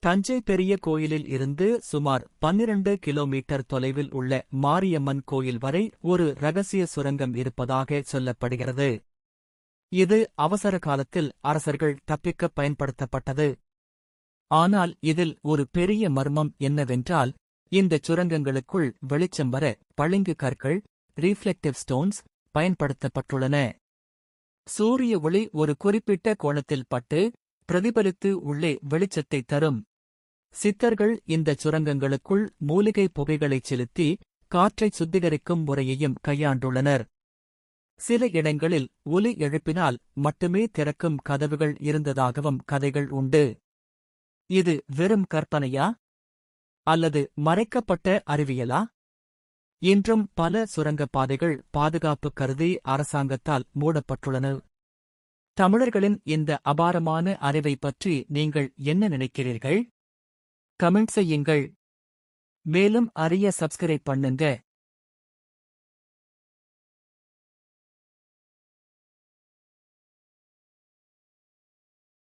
தஞ்சை பெரிய கோயிலில் இருந்து சுமார் 12 கிலோமீட்டர் தொலைவில் உள்ள மாரியம்மன் கோயில் வரை ஒரு ரகசிய சுரங்கம் இருப்பதாக சொல்லப்படுகிறது. இது அவசர காலத்தில் அரசர்கள் தப்பிக்க பயன்படுத்தப்பட்டது. ஆனால் இதில் ஒரு பெரிய மர்மம் என்னவென்றால், இந்த சுரங்கங்களுக்குள் வெளிச்சம் வர பளிங்கு கற்கள், ரீஃப்ளெக்டிவ் ஸ்டோன்ஸ் பயன்படுத்தப்பட்டுள்ளன. சூரிய ஒளி ஒரு குறிப்பிட்ட கோணத்தில் பட்டு பிரதிபலித்து உள்ளே வெளிச்சத்தை தரும். சித்தர்கள் இந்த சுரங்கங்களுக்குள் மூலிகை புகைகளைச் செலுத்தி காற்றை சுத்திகரிக்கும் முறையையும் கையாண்டுள்ளனர். சில இடங்களில் ஒலி எழுப்பினால் மட்டுமே திறக்கும் கதவுகள் இருந்ததாகவும் கதைகள் உண்டு. இது வெறும் கற்பனையா அல்லது மறைக்கப்பட்ட அறிவியலா? இன்றும் பல சுரங்கப் பாதைகள் பாதுகாப்பு கருதி அரசாங்கத்தால் மூடப்பட்டுள்ளன. தமிழர்களின் இந்த அபாரமான அறிவை பற்றி நீங்கள் என்ன நினைக்கிறீர்கள்? கமெண்ட் செய்யுங்கள். மேலும் அறிய சப்ஸ்கிரைப் பண்ணுங்க.